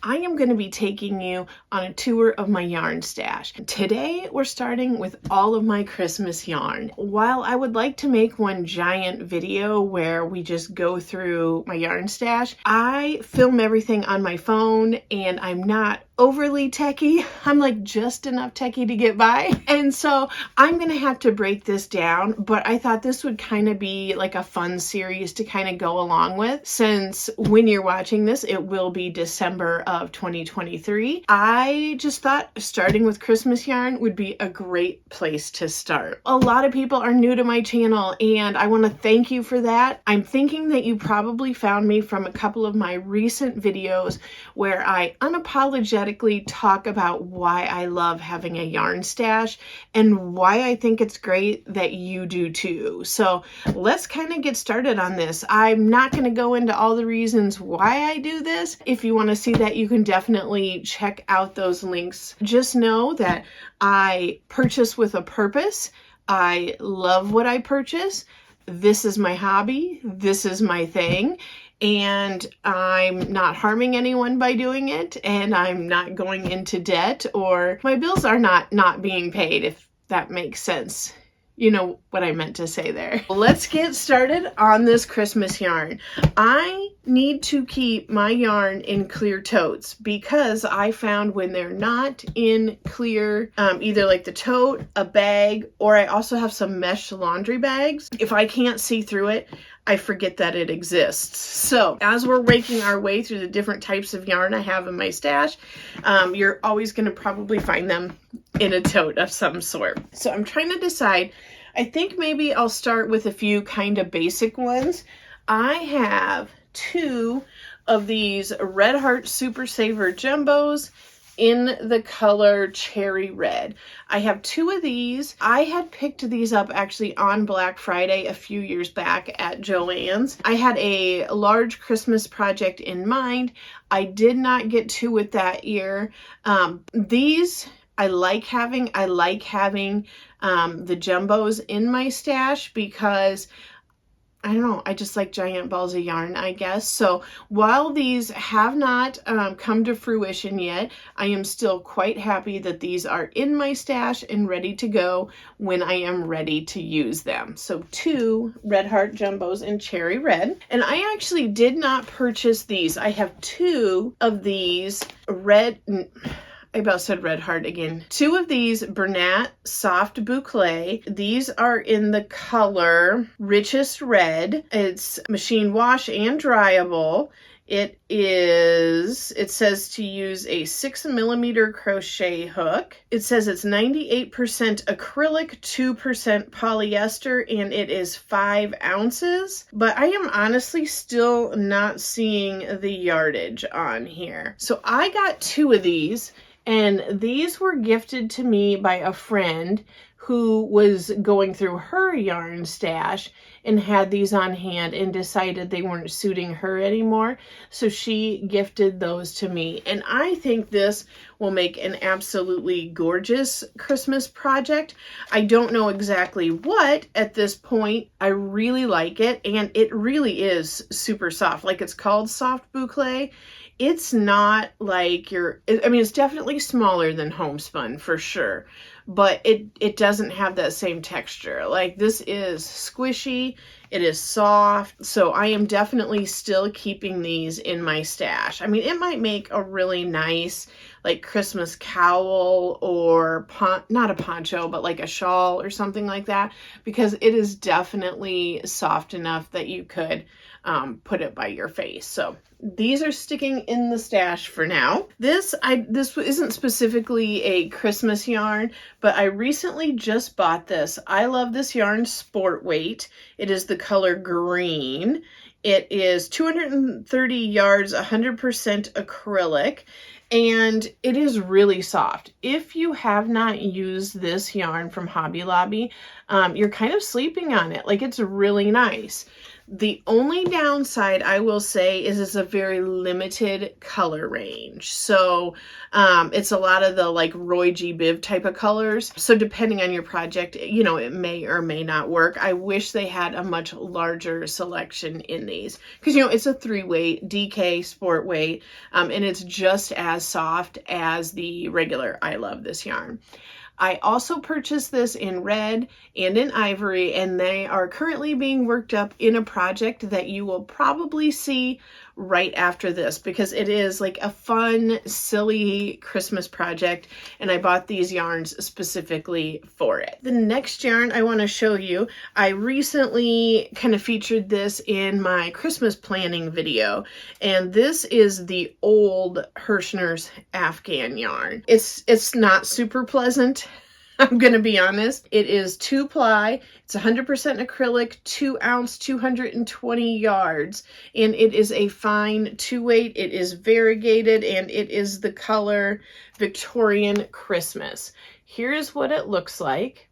I am going to be taking you on a tour of my yarn stash. Today, we're starting with all of my Christmas yarn. While I would like to make one giant video where we just go through my yarn stash, I film everything on my phone and I'm not overly techie. I'm like just enough techie to get by. And so I'm going to have to break this down, but I thought this would kind of be like a fun series to kind of go along with, since when you're watching this, it will be December of 2023. I just thought starting with Christmas yarn would be a great place to start. A lot of people are new to my channel and I want to thank you for that. I'm thinking that you probably found me from a couple of my recent videos where I unapologetically talk about why I love having a yarn stash and why I think it's great that you do too. So let's kind of get started on this. I'm not going to go into all the reasons why I do this. If you want to see that, you can definitely check out those links. Just know that I purchase with a purpose. I love what I purchase. This is my hobby. This is my thing. And I'm not harming anyone by doing it, and I'm not going into debt, or my bills are not being paid, if that makes sense. You know what I meant to say there. Let's get started on this Christmas yarn. I need to keep my yarn in clear totes because I found when they're not in clear, either like the tote, a bag, or I also have some mesh laundry bags. If I can't see through it, I forget that it exists. So as we're raking our way through the different types of yarn I have in my stash, you're always going to probably find them in a tote of some sort. So I'm trying to decide. I think maybe I'll start with a few kind of basic ones. I have 2 of these Red Heart Super Saver Jumbos in the color Cherry Red. I have 2 of these. I had picked these up actually on Black Friday a few years back at Joann's. I had a large Christmas project in mind. I did not get to it that year. These I like having the jumbos in my stash because I don't know, I just like giant balls of yarn, I guess. So while these have not come to fruition yet, I am still quite happy that these are in my stash and ready to go when I am ready to use them. So 2 Red Heart Jumbos in Cherry Red. And I actually did not purchase these. I have 2 of these I about said Red Heart again. 2 of these Bernat Soft Boucle. These are in the color Richest Red. It's machine wash and dryable. It says to use a 6mm crochet hook. It says it's 98% acrylic, 2% polyester, and it is 5 ounces. But I am honestly still not seeing the yardage on here. So I got 2 of these. And these were gifted to me by a friend who was going through her yarn stash and had these on hand and decided they weren't suiting her anymore. So she gifted those to me. And I think this will make an absolutely gorgeous Christmas project. I don't know exactly what at this point. I really like it. And it really is super soft. Like, it's called Soft Boucle. It's not like it's definitely smaller than homespun for sure, but it doesn't have that same texture. Like, this is squishy, it is soft, so I am definitely still keeping these in my stash. I mean, it might make a really nice like Christmas cowl or not a poncho, but like a shawl or something like that, because it is definitely soft enough that you could put it by your face. So these are sticking in the stash for now. This isn't specifically a Christmas yarn, but I recently just bought this. I love this yarn Sport Weight. It is the color green. It is 230 yards, 100% acrylic, and it is really soft. If you have not used this yarn from Hobby Lobby, you're kind of sleeping on it. Like, it's really nice. The only downside I will say is it's a very limited color range. So it's a lot of the like Roy G. Biv type of colors. So depending on your project, you know, it may or may not work. I wish they had a much larger selection in these because, you know, it's a 3-weight DK sport weight and it's just as soft as the regular I Love This yarn. I also purchased this in red and in ivory, and they are currently being worked up in a project that you will probably see right after this because it is like a fun, silly Christmas project, and I bought these yarns specifically for it. The next yarn I want to show you, I recently kind of featured this in my Christmas planning video, and this is the old Hirschner's Afghan yarn. It's not super pleasant. I'm going to be honest. It is 2-ply. It's 100% acrylic, 2-ounce, 220 yards, and it is a fine 2-weight. It is variegated, and it is the color Victorian Christmas. Here's what it looks like.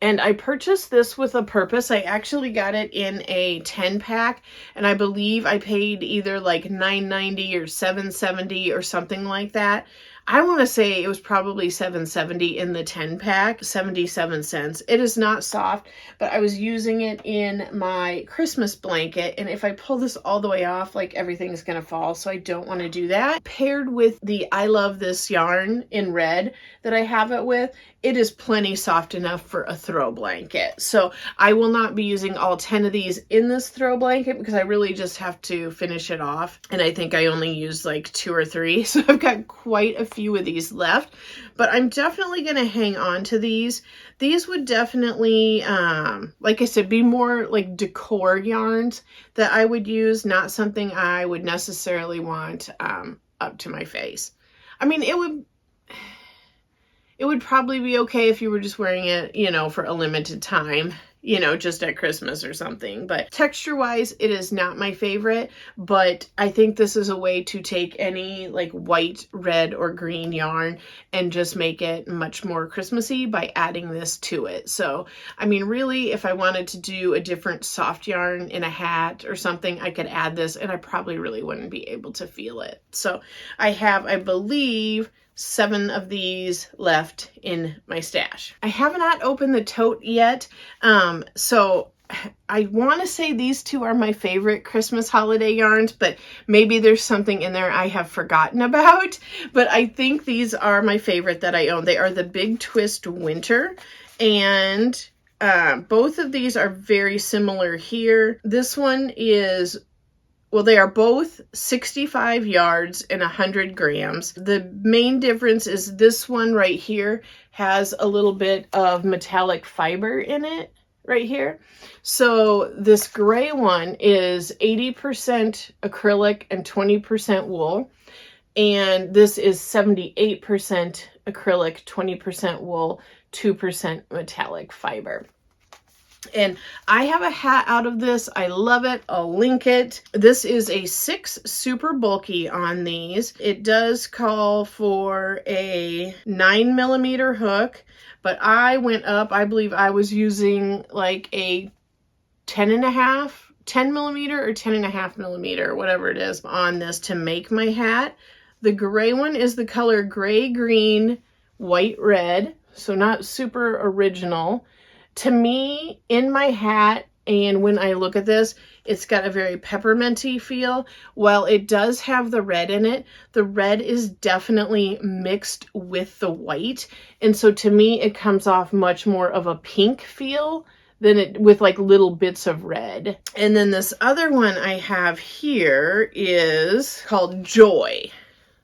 And I purchased this with a purpose. I actually got it in a 10-pack, and I believe I paid either like $9.90 or $7.70 or something like that. I want to say it was probably $7.70 in the 10-pack, 77 cents. It is not soft, but I was using it in my Christmas blanket, and if I pull this all the way off, like everything's going to fall, so I don't want to do that. Paired with the I Love This yarn in red that I have it with, it is plenty soft enough for a throw blanket. So I will not be using all 10 of these in this throw blanket because I really just have to finish it off. And I think I only used like 2 or 3. So I've got quite a few of these left, but I'm definitely going to hang on to these. These would definitely, like I said, be more like decor yarns that I would use, not something I would necessarily want up to my face. I mean, it would probably be okay if you were just wearing it, you know, for a limited time, you know, just at Christmas or something. But texture-wise, it is not my favorite, but I think this is a way to take any like white, red, or green yarn and just make it much more Christmassy by adding this to it. So, I mean, really, if I wanted to do a different soft yarn in a hat or something, I could add this, and I probably really wouldn't be able to feel it. So I have, I believe, 7 of these left in my stash. I have not opened the tote yet, so I want to say these 2 are my favorite Christmas holiday yarns, but maybe there's something in there I have forgotten about, but I think these are my favorite that I own. They are the Big Twist Winter, and both of these are very similar here. This one is, well, they are both 65 yards and 100 grams. The main difference is this one right here has a little bit of metallic fiber in it right here. So this gray one is 80% acrylic and 20% wool. And this is 78% acrylic, 20% wool, 2% metallic fiber. And I have a hat out of this. I love it. I'll link it. This is a 6 super bulky on these. It does call for a 9mm hook, but I went up, I believe I was using like a 10mm or 10.5mm, whatever it is, on this to make my hat. The gray one is the color gray, green, white, red. So not super original. To me, in my hat, and when I look at this, it's got a very pepperminty feel. While it does have the red in it, the red is definitely mixed with the white. And so to me, it comes off much more of a pink feel than it with like little bits of red. And then this other one I have here is called Joy.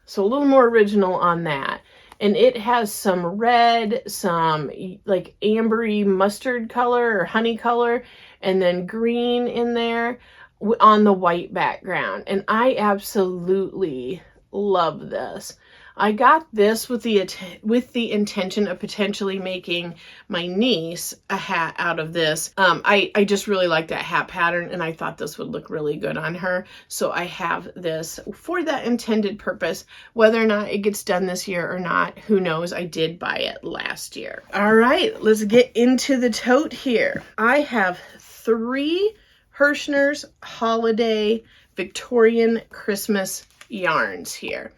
So a little more original on that. And it has some red, some like ambery mustard color or honey color, and then green in there on the white background. And I absolutely love this. I got this with the intention of potentially making my niece a hat out of this. I just really like that hat pattern, and I thought this would look really good on her. So I have this for that intended purpose. Whether or not it gets done this year or not, who knows? I did buy it last year. All right, let's get into the tote here. I have 3 Hirschner's Holiday Victorian Christmas yarns here.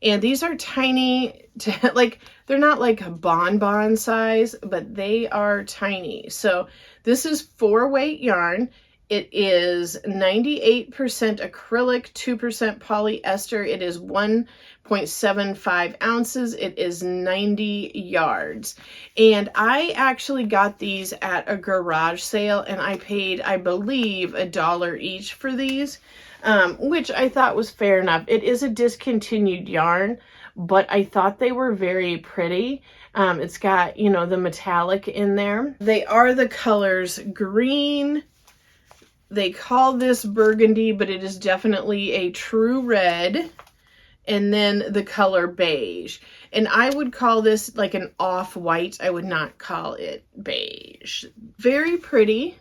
And these are tiny, like, they're not like a bonbon size, but they are tiny. So this is 4-weight yarn. It is 98% acrylic, 2% polyester. It is 1.75 ounces. It is 90 yards. And I actually got these at a garage sale, and I paid, I believe, $1 each for these, which I thought was fair enough. It is a discontinued yarn, but I thought they were very pretty. It's got, you know, the metallic in there. They are the colors green. They call this burgundy, but it is definitely a true red. And then the color beige. And I would call this like an off-white. I would not call it beige. Very pretty.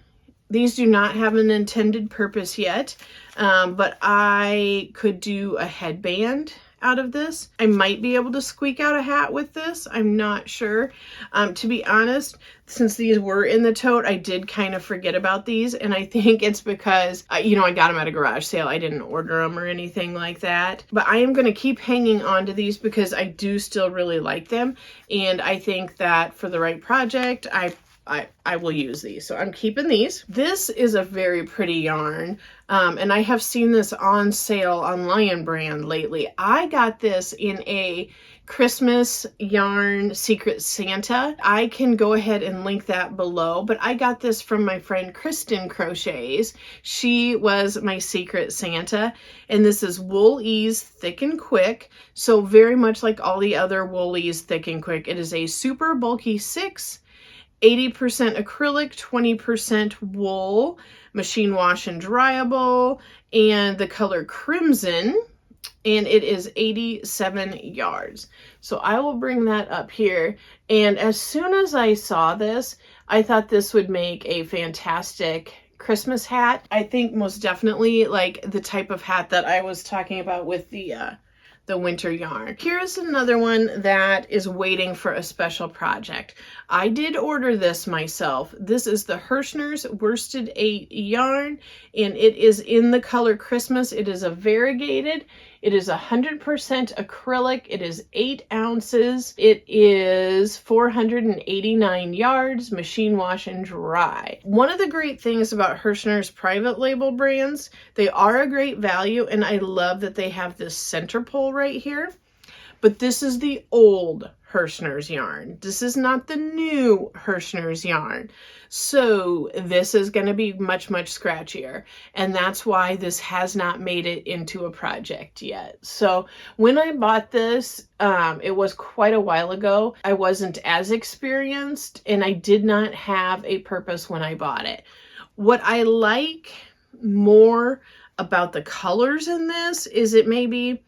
These do not have an intended purpose yet, but I could do a headband out of this. I might be able to squeak out a hat with this. I'm not sure. To be honest, since these were in the tote, I did kind of forget about these, and I think it's because, you know, I got them at a garage sale. I didn't order them or anything like that. But I am going to keep hanging on to these because I do still really like them, and I think that for the right project, I will use these. So I'm keeping these. This is a very pretty yarn. And I have seen this on sale on Lion Brand lately. I got this in a Christmas yarn Secret Santa. I can go ahead and link that below, but I got this from my friend Kristen Crochets. She was my Secret Santa, and this is Wool Ease Thick and Quick. So very much like all the other Wool Ease Thick and Quick. It is a super bulky 6, 80% acrylic, 20% wool, machine wash and dryable, and the color crimson, and it is 87 yards. So I will bring that up here. And as soon as I saw this, I thought this would make a fantastic Christmas hat. I think most definitely like the type of hat that I was talking about with the winter yarn. Here's another one that is waiting for a special project. I did order this myself. This is the Hirschner's Worsted 8 yarn, and it is in the color Christmas. It is a variegated. It is 100% acrylic. It is 8 ounces. It is 489 yards, machine wash and dry. One of the great things about Hirschner's private label brands, they are a great value, and I love that they have this center pole right here. But this is the old Hirschner's yarn. This is not the new Hirschner's yarn. So this is going to be much, much scratchier. And that's why this has not made it into a project yet. So when I bought this, it was quite a while ago. I wasn't as experienced, and I did not have a purpose when I bought it. What I like more about the colors in this is it maybe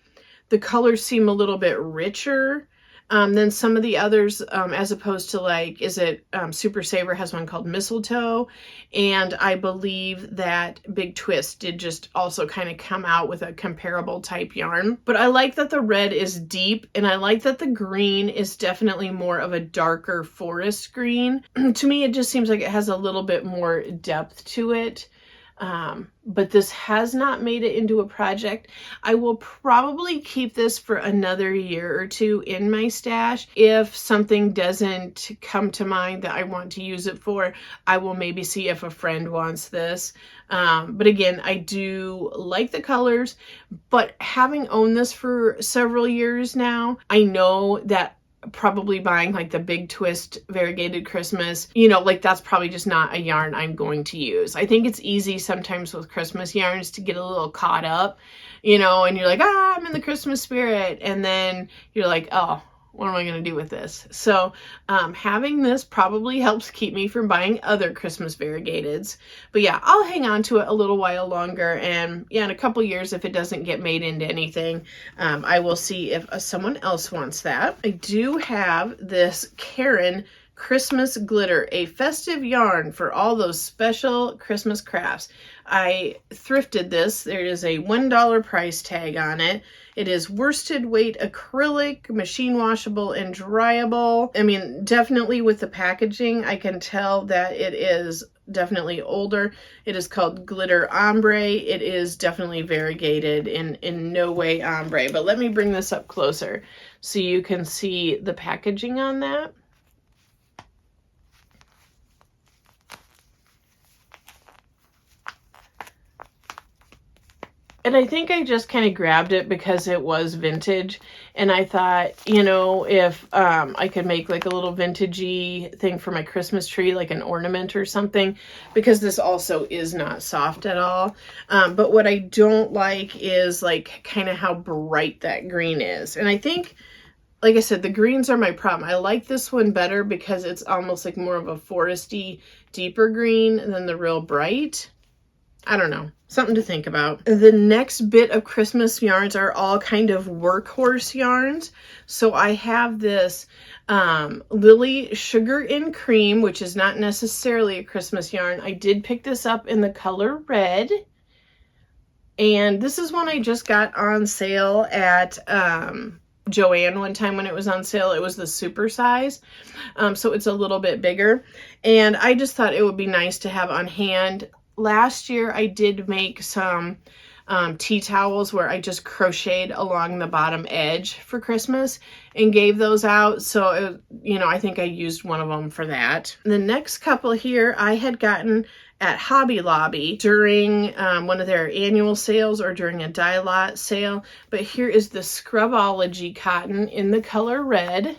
the colors seem a little bit richer than some of the others, as opposed to like, is it Super Saver has one called Mistletoe, and I believe that Big Twist did just also kind of come out with a comparable type yarn. But I like that the red is deep, and I like that the green is definitely more of a darker forest green. To me, it just seems like it has a little bit more depth to it. But this has not made it into a project. I will probably keep this for another year or two in my stash. If something doesn't come to mind that I want to use it for, I will maybe see if a friend wants this. But again, I do like the colors, but having owned this for several years now, I know that probably buying like the Big Twist variegated Christmas, you know, like that's probably just not a yarn I'm going to use. I think it's easy sometimes with Christmas yarns to get a little caught up, you know, and you're like, I'm in the Christmas spirit. And then you're like, oh, what am I going to do with this? So having this probably helps keep me from buying other Christmas variegateds. But yeah, I'll hang on to it a little while longer. And yeah, in a couple years, if it doesn't get made into anything, I will see if someone else wants that. I do have this Karen Christmas Glitter, a festive yarn for all those special Christmas crafts. I thrifted this. There is a $1 price tag on it. It is worsted weight acrylic, machine washable and dryable. I mean, definitely with the packaging, I can tell that it is definitely older. It is called Glitter Ombre. It is definitely variegated, in no way ombre. But let me bring this up closer so you can see the packaging on that. And I think I just kind of grabbed it because it was vintage. And I thought, you know, if I could make like a little vintagey thing for my Christmas tree, like an ornament or something, because this also is not soft at all. But what I don't like is like kind of how bright that green is. And I think, like I said, the greens are my problem. I like this one better because it's almost like more of a foresty, deeper green than the real bright. I don't know. Something to think about. The next bit of Christmas yarns are all kind of Workhorse yarns. So I have this Lily Sugar and Cream, which is not necessarily a Christmas yarn. I did pick this up in the color red. And this is one I just got on sale at Joann one time when it was on sale. It was the super size. So it's a little bit bigger. And I just thought it would be nice to have on hand. Last year I did make some tea towels where I just crocheted along the bottom edge for Christmas and gave those out. So, you know, I think I used one of them for that. The next couple here I had gotten at Hobby Lobby during one of their annual sales or during a die lot sale. But here is the Scrubology cotton in the color red.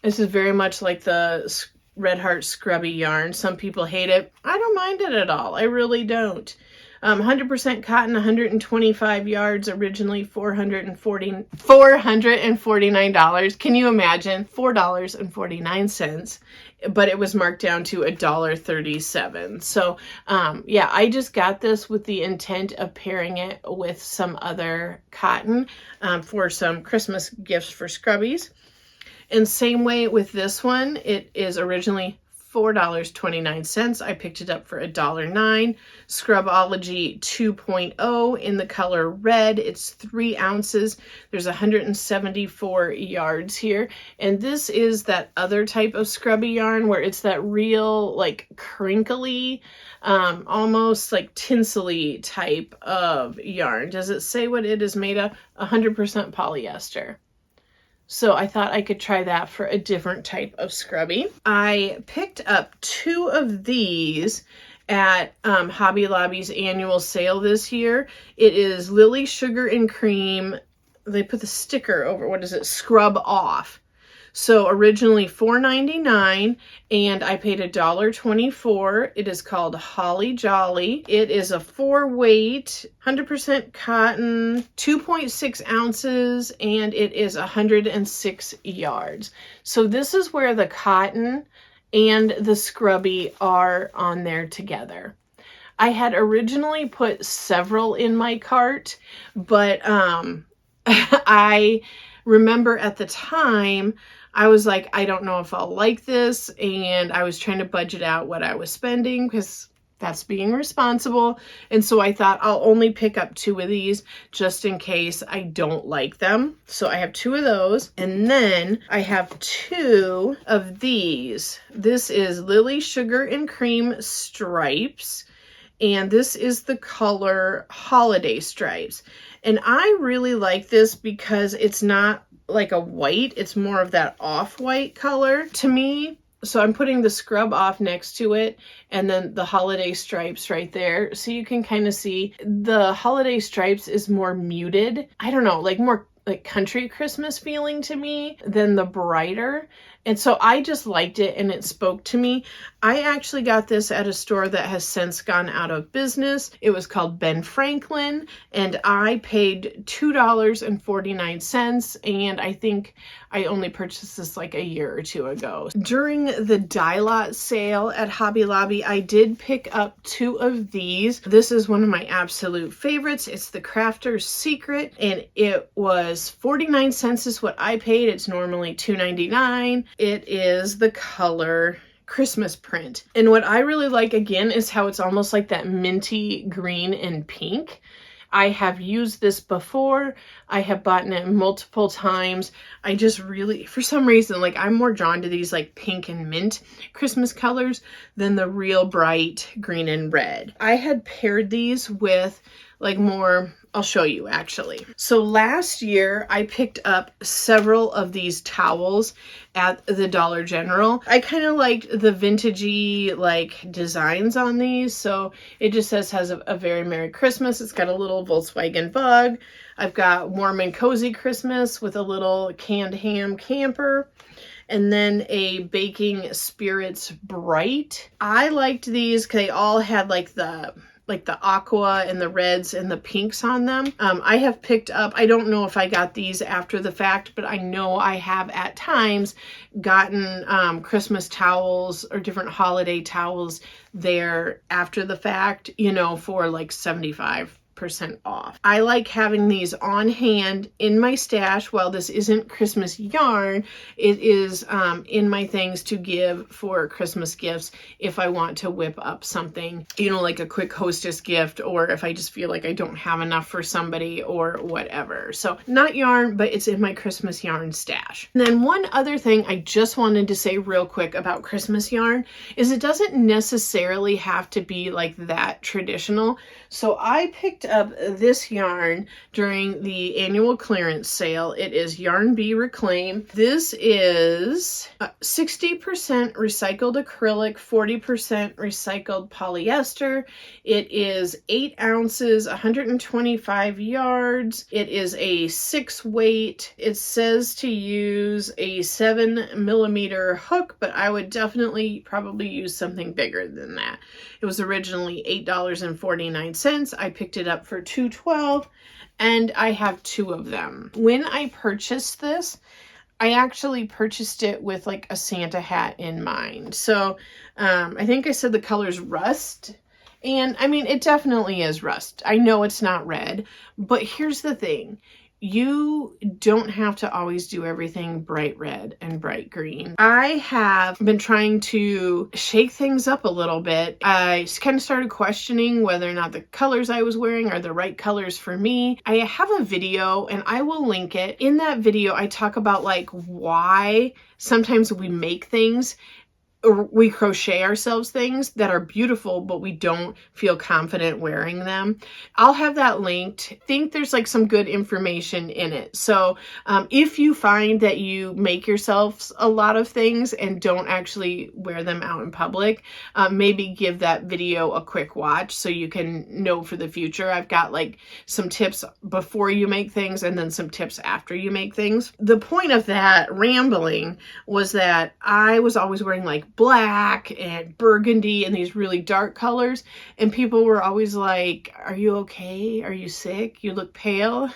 This is very much like the Red Heart Scrubby yarn. Some people hate it. I don't mind it at all. I really don't. 100% cotton, 125 yards, originally $449. Can you imagine? $4.49. But it was marked down to $1.37. So yeah, I just got this with the intent of pairing it with some other cotton for some Christmas gifts for scrubbies. And same way with this one, it is originally $4.29. I picked it up for $1.09. Scrubology 2.0 in the color red. It's 3 ounces. There's 174 yards here. And this is that other type of scrubby yarn where it's that real like crinkly, almost like tinsely type of yarn. Does it say what it is made of? 100% polyester. So I thought I could try that for a different type of scrubby. I picked up 2 of these at Hobby Lobby's annual sale this year. It is Lily Sugar and Cream. They put the sticker over, what is it? Scrub Off. So originally $4.99 and I paid $1.24. It is called Holly Jolly. It is a 4-weight, 100% cotton, 2.6 ounces, and it is 106 yards. So this is where the cotton and the scrubby are on there together. I had originally put several in my cart, but I remember at the time I was like, I don't know if I'll like this, and I was trying to budget out what I was spending because that's being responsible. And so I thought I'll only pick up 2 of these just in case I don't like them. So I have 2 of those, and then I have 2 of these. This is Lily Sugar and Cream Stripes, and this is the color Holiday Stripes. And I really like this because it's not like a white, it's more of that off-white color to me. So I'm putting the Scrub Off next to it and then the Holiday Stripes right there. So you can kind of see the Holiday Stripes is more muted. I don't know, like more like country Christmas feeling to me than the brighter. And so I just liked it and it spoke to me. I actually got this at a store that has since gone out of business. It was called Ben Franklin and I paid $2.49 and I think I only purchased this like a year or 2 ago. During the die lot sale at Hobby Lobby, I did pick up 2 of these. This is one of my absolute favorites. It's the Crafter's Secret and it was 49 cents is what I paid. It's normally $2.99. It is the color Christmas print. And what I really like again is how it's almost like that minty green and pink. I have used this before. I have bought it multiple times. I just really, for some reason, like I'm more drawn to these like pink and mint Christmas colors than the real bright green and red. I had paired these with like more, I'll show you actually. So last year I picked up several of these towels at the Dollar General. I kind of liked the vintagey like designs on these. So it just says has a very Merry Christmas. It's got a little Volkswagen bug. I've got Warm and Cozy Christmas with a little canned ham camper. And then a Baking Spirits Bright. I liked these because they all had like the aqua and the reds and the pinks on them. I have picked up, I don't know if I got these after the fact, but I know I have at times gotten Christmas towels or different holiday towels there after the fact, you know, for like 75% off. I like having these on hand in my stash. While this isn't Christmas yarn, it is in my things to give for Christmas gifts if I want to whip up something, you know, like a quick hostess gift, or if I just feel like I don't have enough for somebody or whatever. So not yarn, but it's in my Christmas yarn stash. And then one other thing I just wanted to say real quick about Christmas yarn is it doesn't necessarily have to be like that traditional. So I picked up this yarn during the annual clearance sale. It is Yarn Bee Reclaim. This is 60% recycled acrylic, 40% recycled polyester. It is 8 ounces, 125 yards. It is a 6 weight. It says to use a 7mm hook, but I would definitely probably use something bigger than that. It was originally $8.49. I picked it up for $2.12 and I have 2 of them. When I purchased this, I actually purchased it with like a Santa hat in mind. So I think I said the color's rust. And I mean, it definitely is rust. I know it's not red, but here's the thing. You don't have to always do everything bright red and bright green. I have been trying to shake things up a little bit. I kind of started questioning whether or not the colors I was wearing are the right colors for me. I have a video and I will link it. In that video, I talk about like why sometimes we make things or we crochet ourselves things that are beautiful, but we don't feel confident wearing them. I'll have that linked. I think there's like some good information in it. So if you find that you make yourselves a lot of things and don't actually wear them out in public, maybe give that video a quick watch so you can know for the future. I've got like some tips before you make things and then some tips after you make things. The point of that rambling was that I was always wearing like black and burgundy and these really dark colors, and people were always like, are you okay? Are you sick? You look pale.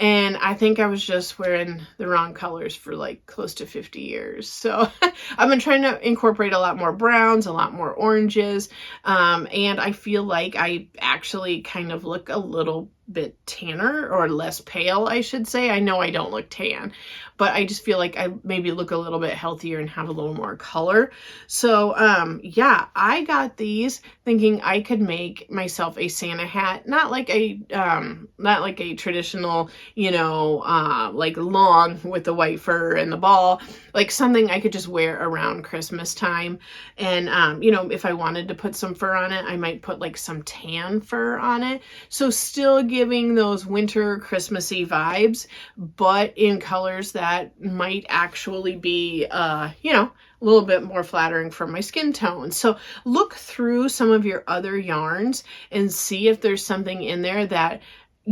And I think I was just wearing the wrong colors for like close to 50 years. So I've been trying to incorporate a lot more browns, a lot more oranges, and I feel like I actually kind of look a little bit tanner, or less pale, I should say. I know I don't look tan, but I just feel like I maybe look a little bit healthier and have a little more color. So yeah, I got these thinking I could make myself a Santa hat, not like a traditional, you know, like long with the white fur and the ball, like something I could just wear around Christmas time. And you know, if I wanted to put some fur on it, I might put like some tan fur on it. So still giving those winter Christmassy vibes, but in colors that might actually be, you know, a little bit more flattering for my skin tone. So look through some of your other yarns and see if there's something in there that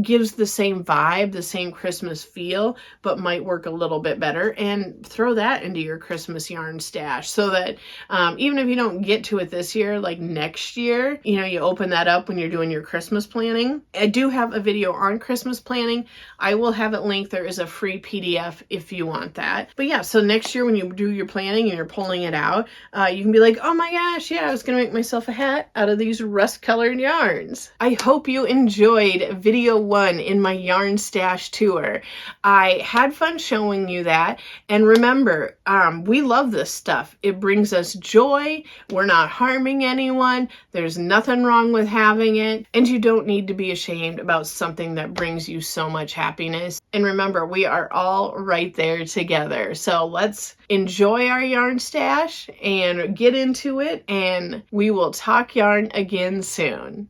gives the same vibe, the same Christmas feel, but might work a little bit better, and throw that into your Christmas yarn stash so that even if you don't get to it this year, like next year, you know, you open that up when you're doing your Christmas planning. I do have a video on Christmas planning. I will have it linked. There is a free PDF if you want that. But yeah, so next year when you do your planning and you're pulling it out, you can be like, oh my gosh, yeah, I was gonna make myself a hat out of these rust colored yarns. I hope you enjoyed video one in my yarn stash tour. I had fun showing you that. And remember, we love this stuff. It brings us joy. We're not harming anyone. There's nothing wrong with having it. And you don't need to be ashamed about something that brings you so much happiness. And remember, we are all right there together. So let's enjoy our yarn stash and get into it. And we will talk yarn again soon.